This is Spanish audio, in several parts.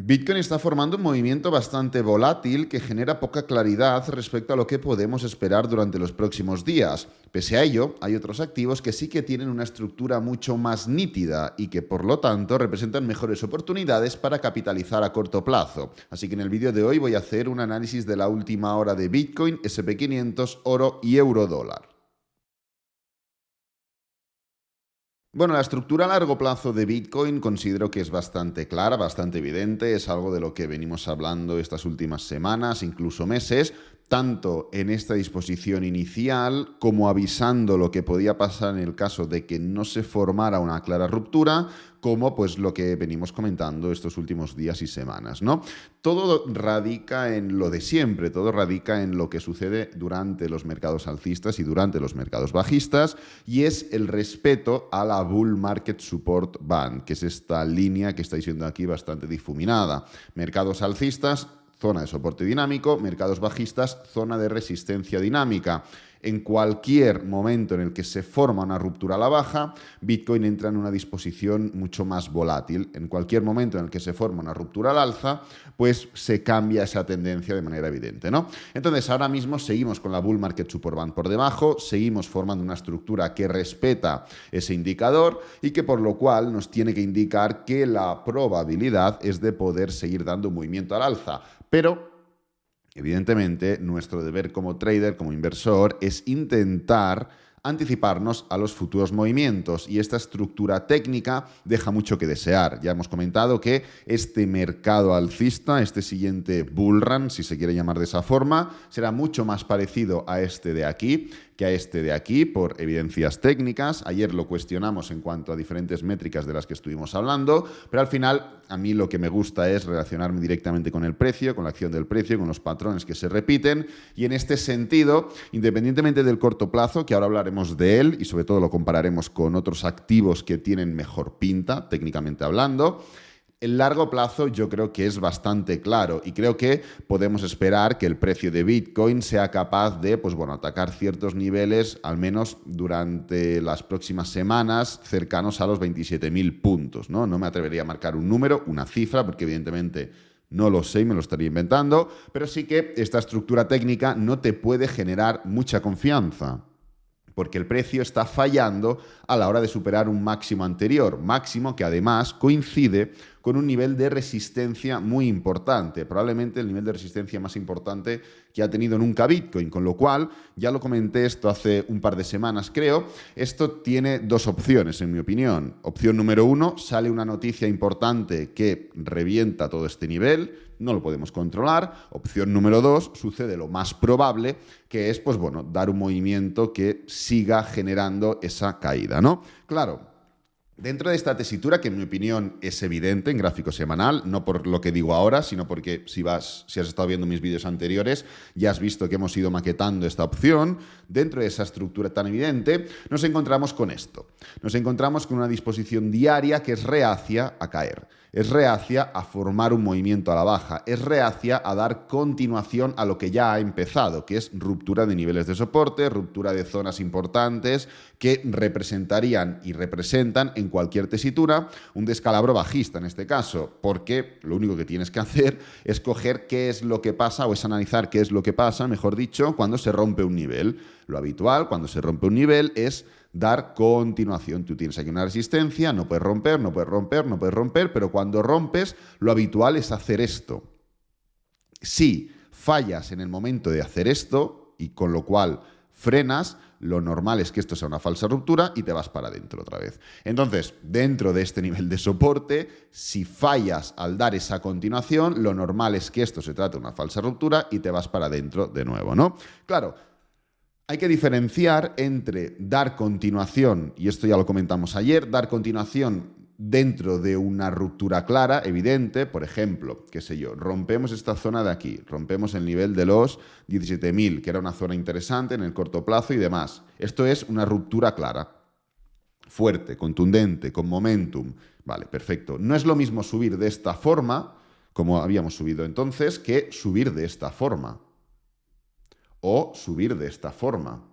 Bitcoin está formando un movimiento bastante volátil que genera poca claridad respecto a lo que podemos esperar durante los próximos días. Pese a ello, hay otros activos que sí que tienen una estructura mucho más nítida y que por lo tanto representan mejores oportunidades para capitalizar a corto plazo. Así que en el vídeo de hoy voy a hacer un análisis de la última hora de Bitcoin, SP500, oro y eurodólar. Bueno, la estructura a largo plazo de Bitcoin considero que es bastante clara, bastante evidente, es algo de lo que venimos hablando estas últimas semanas, incluso meses, tanto en esta disposición inicial como avisando lo que podía pasar en el caso de que no se formara una clara ruptura, como pues lo que venimos comentando estos últimos días y semanas, ¿no? Todo radica en lo de siempre, todo radica en lo que sucede durante los mercados alcistas y durante los mercados bajistas, y es el respeto a la Bull Market Support Band, que es esta línea que estáis viendo aquí bastante difuminada. Mercados alcistas, zona de soporte dinámico; mercados bajistas, zona de resistencia dinámica. En cualquier momento en el que se forma una ruptura a la baja, Bitcoin entra en una disposición mucho más volátil. En cualquier momento en el que se forma una ruptura al alza, pues se cambia esa tendencia de manera evidente, ¿no? Entonces, ahora mismo seguimos con la Bull Market Support Band por debajo, seguimos formando una estructura que respeta ese indicador y que por lo cual nos tiene que indicar que la probabilidad es de poder seguir dando un movimiento al alza. Pero evidentemente, nuestro deber como trader, como inversor, es intentar anticiparnos a los futuros movimientos, y esta estructura técnica deja mucho que desear. Ya hemos comentado que este mercado alcista, este siguiente bull run, si se quiere llamar de esa forma, será mucho más parecido a este de aquí que a este de aquí por evidencias técnicas. Ayer lo cuestionamos en cuanto a diferentes métricas de las que estuvimos hablando, pero al final a mí lo que me gusta es relacionarme directamente con el precio, con la acción del precio, con los patrones que se repiten, y en este sentido, independientemente del corto plazo, que ahora hablaremos de él y sobre todo lo compararemos con otros activos que tienen mejor pinta, técnicamente hablando, el largo plazo yo creo que es bastante claro, y creo que podemos esperar que el precio de Bitcoin sea capaz de, pues bueno, atacar ciertos niveles, al menos durante las próximas semanas, cercanos a los 27.000 puntos, ¿no? No me atrevería a marcar un número, una cifra, porque evidentemente no lo sé y me lo estaría inventando, pero sí que esta estructura técnica no te puede generar mucha confianza, porque el precio está fallando a la hora de superar un máximo anterior, máximo que además coincide con un nivel de resistencia muy importante, probablemente el nivel de resistencia más importante que ha tenido nunca Bitcoin, con lo cual, ya lo comenté esto hace un par de semanas creo, esto tiene dos opciones en mi opinión. Opción número uno, sale una noticia importante que revienta todo este nivel, no lo podemos controlar. Opción número dos, sucede lo más probable, que es, pues bueno, dar un movimiento que siga generando esa caída, ¿no? Claro, dentro de esta tesitura, que en mi opinión es evidente en gráfico semanal, no por lo que digo ahora, sino porque si has estado viendo mis vídeos anteriores, ya has visto que hemos ido maquetando esta opción. Dentro de esa estructura tan evidente, nos encontramos con esto. Nos encontramos con una disposición diaria que es reacia a caer. Es reacia a formar un movimiento a la baja, es reacia a dar continuación a lo que ya ha empezado, que es ruptura de niveles de soporte, ruptura de zonas importantes que representarían y representan en cualquier tesitura un descalabro bajista en este caso, porque lo único que tienes que hacer es coger qué es lo que pasa, o es analizar qué es lo que pasa, mejor dicho, cuando se rompe un nivel. Lo habitual cuando se rompe un nivel es dar continuación. Tú tienes aquí una resistencia, no puedes romper, no puedes romper, no puedes romper, pero cuando rompes, lo habitual es hacer esto. Si fallas en el momento de hacer esto, y con lo cual frenas, lo normal es que esto sea una falsa ruptura y te vas para adentro otra vez. Entonces, dentro de este nivel de soporte, si fallas al dar esa continuación, lo normal es que esto se trate de una falsa ruptura y te vas para adentro de nuevo, ¿no? Claro, hay que diferenciar entre dar continuación, y esto ya lo comentamos ayer, dar continuación dentro de una ruptura clara, evidente, por ejemplo, qué sé yo, rompemos esta zona de aquí, rompemos el nivel de los 17.000, que era una zona interesante en el corto plazo y demás. Esto es una ruptura clara, fuerte, contundente, con momentum. Vale, perfecto. No es lo mismo subir de esta forma, como habíamos subido entonces, que subir de esta forma. O subir de esta forma.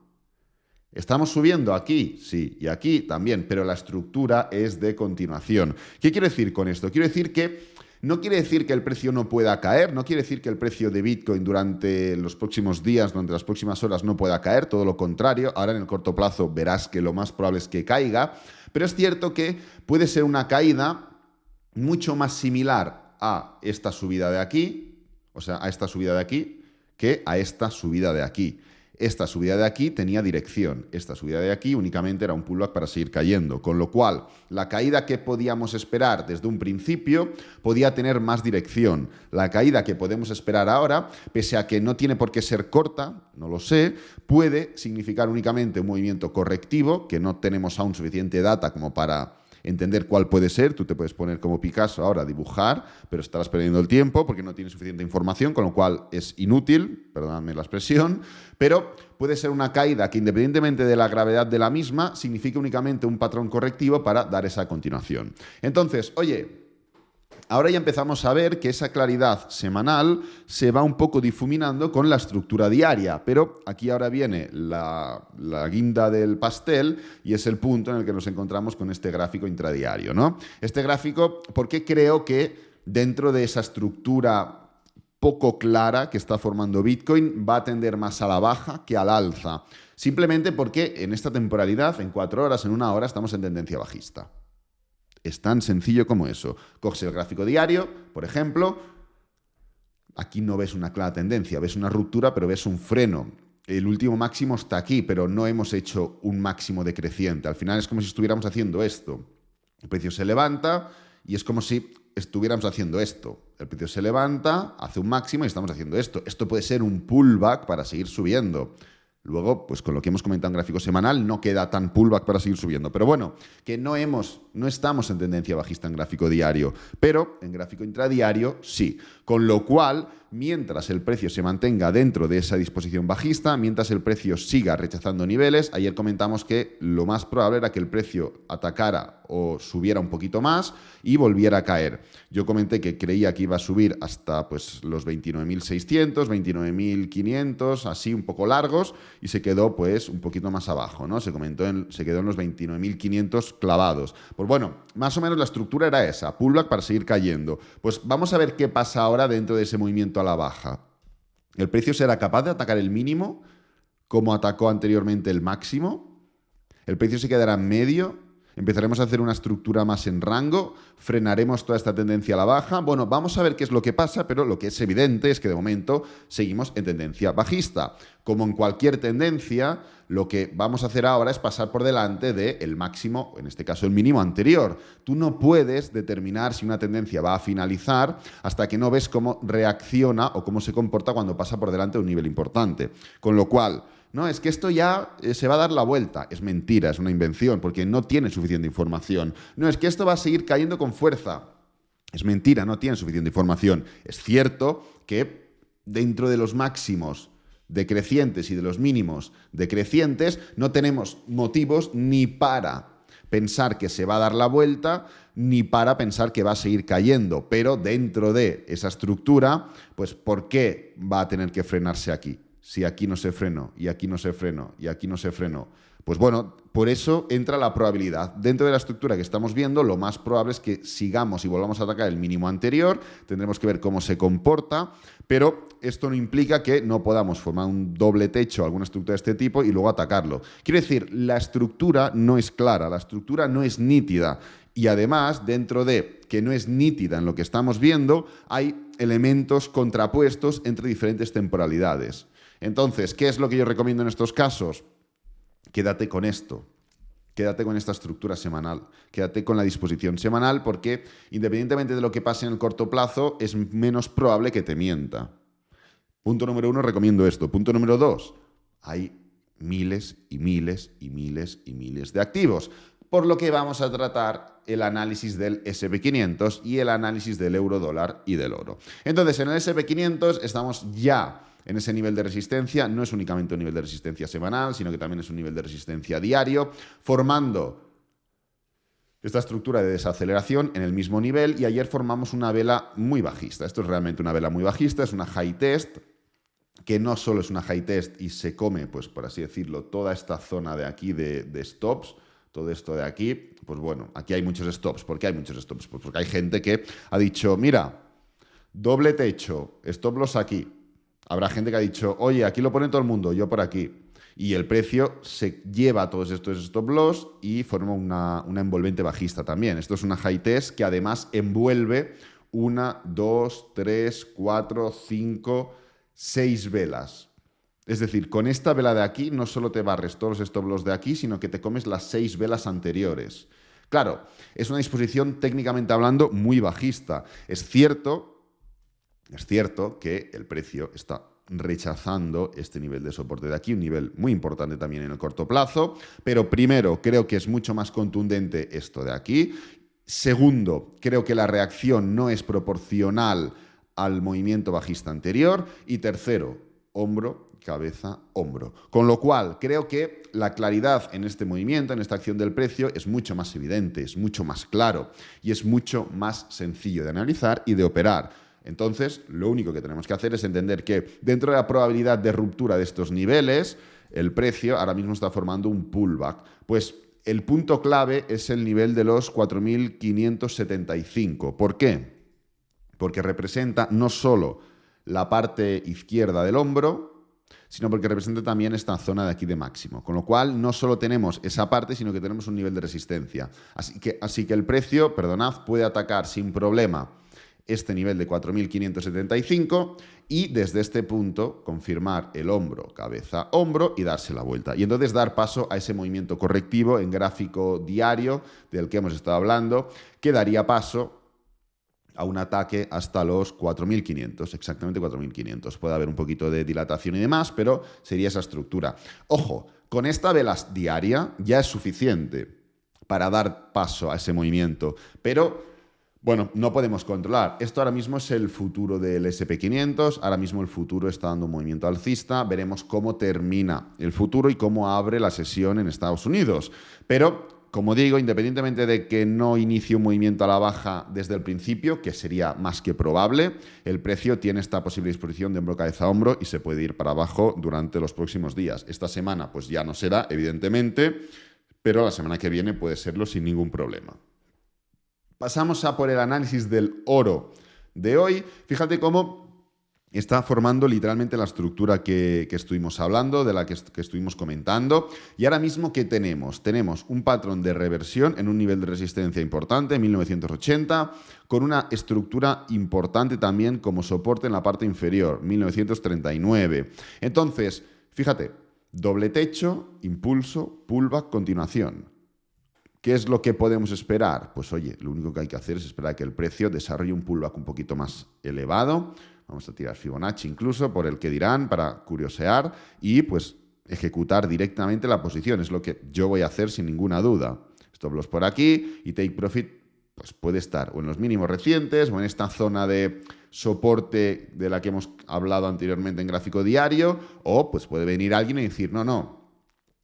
¿Estamos subiendo aquí? Sí, y aquí también, pero la estructura es de continuación. ¿Qué quiero decir con esto? Quiero decir que No quiere decir que el precio no pueda caer, no quiere decir que el precio de Bitcoin durante los próximos días, durante las próximas horas no pueda caer, todo lo contrario. Ahora en el corto plazo verás que lo más probable es que caiga, pero es cierto que puede ser una caída mucho más similar a esta subida de aquí, o sea, a esta subida de aquí, que a esta subida de aquí. Esta subida de aquí tenía dirección, esta subida de aquí únicamente era un pullback para seguir cayendo, con lo cual la caída que podíamos esperar desde un principio podía tener más dirección. La caída que podemos esperar ahora, pese a que no tiene por qué ser corta, no lo sé, puede significar únicamente un movimiento correctivo, que no tenemos aún suficiente data como para entender cuál puede ser. Tú te puedes poner como Picasso ahora a dibujar, pero estarás perdiendo el tiempo porque no tienes suficiente información, con lo cual es inútil, perdóname la expresión, pero puede ser una caída que, independientemente de la gravedad de la misma, significa únicamente un patrón correctivo para dar esa continuación. Entonces, oye, ahora ya empezamos a ver que esa claridad semanal se va un poco difuminando con la estructura diaria, pero aquí ahora viene la guinda del pastel y es el punto en el que nos encontramos con este gráfico intradiario, ¿no? Este gráfico, porque creo que dentro de esa estructura poco clara que está formando Bitcoin va a tender más a la baja que al alza, simplemente porque en esta temporalidad, en 4 horas, en 1 hora, estamos en tendencia bajista. Es tan sencillo como eso. Coges el gráfico diario, por ejemplo, aquí no ves una clara tendencia, ves una ruptura, pero ves un freno. El último máximo está aquí, pero no hemos hecho un máximo decreciente. Al final es como si estuviéramos haciendo esto. El precio se levanta y es como si estuviéramos haciendo esto. El precio se levanta, hace un máximo y estamos haciendo esto. Esto puede ser un pullback para seguir subiendo. Luego, pues con lo que hemos comentado en gráfico semanal, no queda tan pullback para seguir subiendo. Pero bueno, que no estamos en tendencia bajista en gráfico diario, pero en gráfico intradiario sí. Con lo cual, mientras el precio se mantenga dentro de esa disposición bajista, mientras el precio siga rechazando niveles, ayer comentamos que lo más probable era que el precio atacara o subiera un poquito más y volviera a caer. Yo comenté que creía que iba a subir hasta pues, los 29.600, 29.500, así un poco largos, y se quedó pues un poquito más abajo, ¿no? Se quedó en los 29.500 clavados. Pues bueno, más o menos la estructura era esa, pullback para seguir cayendo. Pues vamos a ver qué pasa ahora dentro de ese movimiento a la baja. ¿El precio será capaz de atacar el mínimo como atacó anteriormente el máximo? ¿El precio se quedará en medio? ¿Empezaremos a hacer una estructura más en rango? ¿Frenaremos toda esta tendencia a la baja? Bueno, vamos a ver qué es lo que pasa, pero lo que es evidente es que de momento seguimos en tendencia bajista. Como en cualquier tendencia, lo que vamos a hacer ahora es pasar por delante del máximo, en este caso el mínimo anterior. Tú no puedes determinar si una tendencia va a finalizar hasta que no ves cómo reacciona o cómo se comporta cuando pasa por delante de un nivel importante. Con lo cual, no, es que esto ya se va a dar la vuelta. Es mentira, es una invención, porque no tiene suficiente información. No, es que esto va a seguir cayendo con fuerza. Es mentira, no tiene suficiente información. Es cierto que dentro de los máximos decrecientes y de los mínimos decrecientes no tenemos motivos ni para pensar que se va a dar la vuelta, ni para pensar que va a seguir cayendo. Pero dentro de esa estructura, pues ¿por qué va a tener que frenarse aquí? Si aquí no se frenó, y aquí no se frenó, y aquí no se frenó. Pues bueno, por eso entra la probabilidad. Dentro de la estructura que estamos viendo, lo más probable es que sigamos y volvamos a atacar el mínimo anterior. Tendremos que ver cómo se comporta, pero esto no implica que no podamos formar un doble techo o alguna estructura de este tipo y luego atacarlo. Quiero decir, la estructura no es clara, la estructura no es nítida. Y además, dentro de que no es nítida en lo que estamos viendo, hay elementos contrapuestos entre diferentes temporalidades. Entonces, ¿qué es lo que yo recomiendo en estos casos? Quédate con esto. Quédate con esta estructura semanal. Quédate con la disposición semanal porque, independientemente de lo que pase en el corto plazo, es menos probable que te mienta. Punto número 1, recomiendo esto. Punto número 2, hay miles y miles y miles y miles de activos. Por lo que vamos a tratar el análisis del SP500 y el análisis del euro-dólar y del oro. Entonces, en el SP500 estamos ya en ese nivel de resistencia. No es únicamente un nivel de resistencia semanal, sino que también es un nivel de resistencia diario, formando esta estructura de desaceleración en el mismo nivel, y ayer formamos una vela muy bajista. Esto es realmente una vela muy bajista, es una high test, que no solo es una high test y se come, pues por así decirlo, toda esta zona de aquí de stops, todo esto de aquí, pues bueno, aquí hay muchos stops. ¿Por qué hay muchos stops? Pues porque hay gente que ha dicho, mira, doble techo, stop loss aquí. Habrá gente que ha dicho, oye, aquí lo pone todo el mundo, yo por aquí. Y el precio se lleva todos estos stop loss y forma una envolvente bajista también. Esto es una high test que además envuelve 1, 2, 3, 4, 5, 6 velas. Es decir, con esta vela de aquí no solo te barres todos los stop loss de aquí, sino que te comes las 6 velas anteriores. Claro, es una disposición técnicamente hablando muy bajista. Es cierto que el precio está rechazando este nivel de soporte de aquí, un nivel muy importante también en el corto plazo, pero primero, creo que es mucho más contundente esto de aquí. Segundo, creo que la reacción no es proporcional al movimiento bajista anterior. Y tercero, hombro, cabeza, hombro. Con lo cual, creo que la claridad en este movimiento, en esta acción del precio, es mucho más evidente, es mucho más claro y es mucho más sencillo de analizar y de operar. Entonces, lo único que tenemos que hacer es entender que dentro de la probabilidad de ruptura de estos niveles, el precio ahora mismo está formando un pullback. Pues el punto clave es el nivel de los 4.575. ¿Por qué? Porque representa no solo la parte izquierda del hombro, sino porque representa también esta zona de aquí de máximo. Con lo cual, no solo tenemos esa parte, sino que tenemos un nivel de resistencia. Así que el precio, puede atacar sin problema este nivel de 4.575 y desde este punto confirmar el hombro, cabeza, hombro y darse la vuelta. Y entonces dar paso a ese movimiento correctivo en gráfico diario del que hemos estado hablando, que daría paso a un ataque hasta los 4.500, exactamente 4.500. Puede haber un poquito de dilatación y demás, pero sería esa estructura. Ojo, con esta vela diaria ya es suficiente para dar paso a ese movimiento, pero bueno, no podemos controlar. Esto ahora mismo es el futuro del SP500, ahora mismo el futuro está dando un movimiento alcista, veremos cómo termina el futuro y cómo abre la sesión en Estados Unidos. Pero, como digo, independientemente de que no inicie un movimiento a la baja desde el principio, que sería más que probable, el precio tiene esta posible disposición de hombro, cabeza, hombro y se puede ir para abajo durante los próximos días. Esta semana pues ya no será, evidentemente, pero la semana que viene puede serlo sin ningún problema. Pasamos a por el análisis del oro de hoy. Fíjate cómo está formando literalmente la estructura que estuvimos hablando, de la que estuvimos comentando. Y ahora mismo, ¿qué tenemos? Tenemos un patrón de reversión en un nivel de resistencia importante, 1980, con una estructura importante también como soporte en la parte inferior, 1939. Entonces, fíjate, doble techo, impulso, pullback, continuación. ¿Qué es lo que podemos esperar? Pues oye, lo único que hay que hacer es esperar que el precio desarrolle un pullback un poquito más elevado. Vamos a tirar Fibonacci incluso, por el que dirán, para curiosear y pues ejecutar directamente la posición. Es lo que yo voy a hacer sin ninguna duda. Stop loss por aquí y take profit pues puede estar o en los mínimos recientes o en esta zona de soporte de la que hemos hablado anteriormente en gráfico diario, o pues puede venir alguien y decir, no,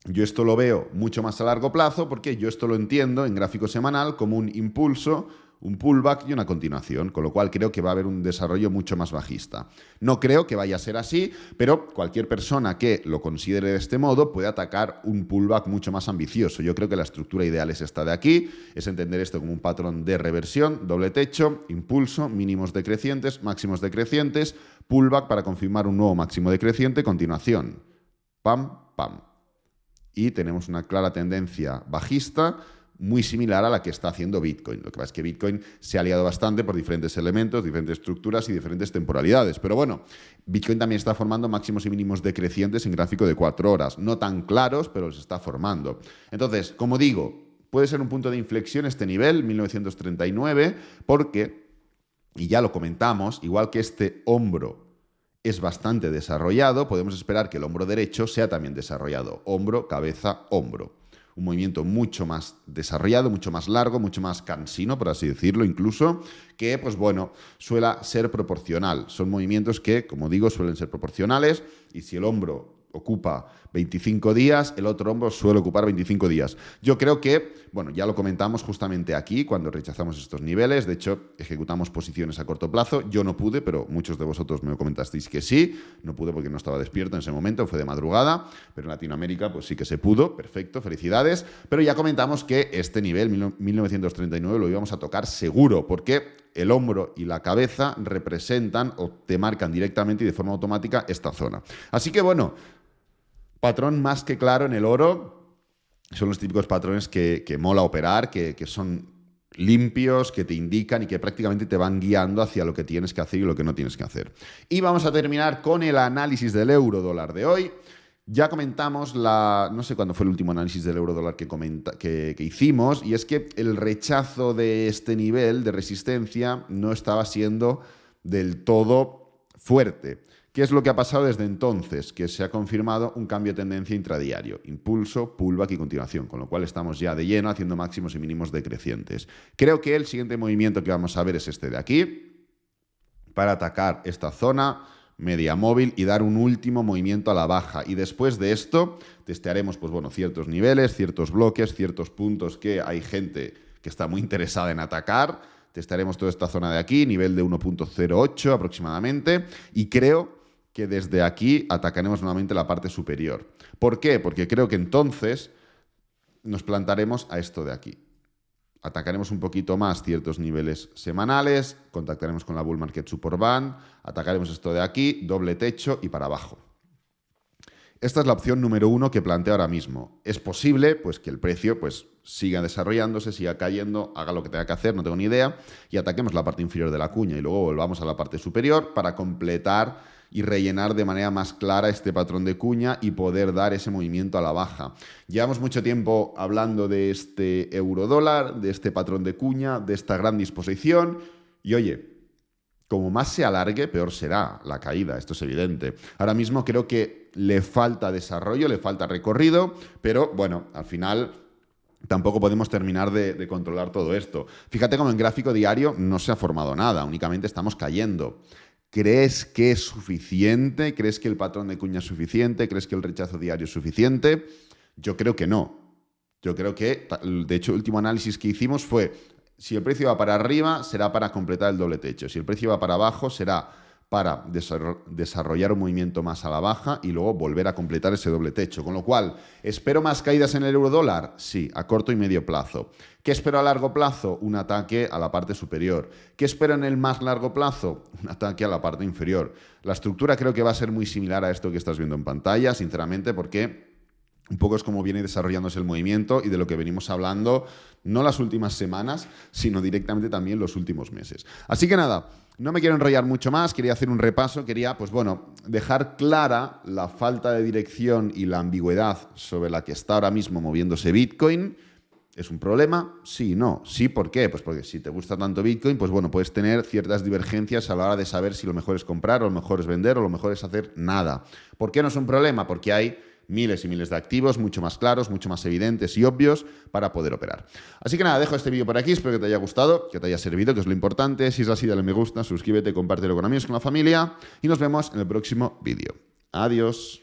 yo esto lo veo mucho más a largo plazo porque yo esto lo entiendo en gráfico semanal como un impulso, un pullback y una continuación, con lo cual creo que va a haber un desarrollo mucho más bajista. No creo que vaya a ser así, pero cualquier persona que lo considere de este modo puede atacar un pullback mucho más ambicioso. Yo creo que la estructura ideal es esta de aquí, es entender esto como un patrón de reversión, doble techo, impulso, mínimos decrecientes, máximos decrecientes, pullback para confirmar un nuevo máximo decreciente, continuación. Pam, pam. Y tenemos una clara tendencia bajista muy similar a la que está haciendo Bitcoin. Lo que pasa es que Bitcoin se ha aliado bastante por diferentes elementos, diferentes estructuras y diferentes temporalidades. Pero bueno, Bitcoin también está formando máximos y mínimos decrecientes en gráfico de 4 horas. No tan claros, pero los está formando. Entonces, como digo, puede ser un punto de inflexión este nivel, 1939, porque, y ya lo comentamos, igual que este hombro es bastante desarrollado, podemos esperar que el hombro derecho sea también desarrollado. Hombro, cabeza, hombro. Un movimiento mucho más desarrollado, mucho más largo, mucho más cansino, por así decirlo, incluso, que, pues bueno, suele ser proporcional. Son movimientos que, como digo, suelen ser proporcionales y si el hombro ocupa 25 días, el otro hombro suele ocupar 25 días. Yo creo que, bueno, ya lo comentamos justamente aquí cuando rechazamos estos niveles. De hecho, ejecutamos posiciones a corto plazo. Yo no pude, pero muchos de vosotros me comentasteis que sí. No pude porque no estaba despierto en ese momento, fue de madrugada. Pero en Latinoamérica pues sí que se pudo. Perfecto, felicidades. Pero ya comentamos que este nivel, 1939, lo íbamos a tocar seguro, porque el hombro y la cabeza representan o te marcan directamente y de forma automática esta zona. Así que bueno, patrón más que claro en el oro. Son los típicos patrones que mola operar, que son limpios, que te indican y que prácticamente te van guiando hacia lo que tienes que hacer y lo que no tienes que hacer. Y vamos a terminar con el análisis del euro dólar de hoy. Ya comentamos no sé cuándo fue el último análisis del euro dólar que hicimos, y es que el rechazo de este nivel de resistencia no estaba siendo del todo fuerte. ¿Qué es lo que ha pasado desde entonces? Que se ha confirmado un cambio de tendencia intradiario, impulso, pullback y continuación, con lo cual estamos ya de lleno haciendo máximos y mínimos decrecientes. Creo que el siguiente movimiento que vamos a ver es este de aquí, para atacar esta zona media móvil y dar un último movimiento a la baja. Y después de esto testearemos pues, bueno, ciertos niveles, ciertos bloques, ciertos puntos que hay gente que está muy interesada en atacar. Testaremos toda esta zona de aquí, nivel de 1.08 aproximadamente, y creo que desde aquí atacaremos nuevamente la parte superior. ¿Por qué? Porque creo que entonces nos plantaremos a esto de aquí. Atacaremos un poquito más ciertos niveles semanales, contactaremos con la Bull Market Support Band, atacaremos esto de aquí, doble techo y para abajo. Esta es la opción número 1 que planteo ahora mismo. Es posible pues, que el precio pues, siga desarrollándose, siga cayendo, haga lo que tenga que hacer, no tengo ni idea, y ataquemos la parte inferior de la cuña y luego volvamos a la parte superior para completar y rellenar de manera más clara este patrón de cuña y poder dar ese movimiento a la baja. Llevamos mucho tiempo hablando de este euro dólar, de este patrón de cuña, de esta gran disposición, y oye, como más se alargue, peor será la caída, esto es evidente. Ahora mismo creo que le falta desarrollo, le falta recorrido, pero bueno, al final tampoco podemos terminar de controlar todo esto. Fíjate cómo en gráfico diario no se ha formado nada, únicamente estamos cayendo. ¿Crees que es suficiente? ¿Crees que el patrón de cuña es suficiente? ¿Crees que el rechazo diario es suficiente? Yo creo que no. Yo creo que, de hecho, el último análisis que hicimos fue, si el precio va para arriba, será para completar el doble techo. Si el precio va para abajo, será para desarrollar un movimiento más a la baja y luego volver a completar ese doble techo. Con lo cual, ¿espero más caídas en el euro dólar? Sí, a corto y medio plazo. ¿Qué espero a largo plazo? Un ataque a la parte superior. ¿Qué espero en el más largo plazo? Un ataque a la parte inferior. La estructura creo que va a ser muy similar a esto que estás viendo en pantalla, sinceramente, porque un poco es como viene desarrollándose el movimiento y de lo que venimos hablando, no las últimas semanas, sino directamente también los últimos meses. Así que nada, no me quiero enrollar mucho más, quería hacer un repaso, quería, pues bueno, dejar clara la falta de dirección y la ambigüedad sobre la que está ahora mismo moviéndose Bitcoin. ¿Es un problema? Sí, no. Sí, ¿por qué? Pues porque si te gusta tanto Bitcoin, pues bueno, puedes tener ciertas divergencias a la hora de saber si lo mejor es comprar o lo mejor es vender o lo mejor es hacer nada. ¿Por qué no es un problema? Porque hay miles y miles de activos, mucho más claros, mucho más evidentes y obvios para poder operar. Así que nada, dejo este vídeo por aquí, espero que te haya gustado, que te haya servido, que es lo importante. Si es así, dale me gusta, suscríbete, compártelo con amigos, con la familia y nos vemos en el próximo vídeo. Adiós.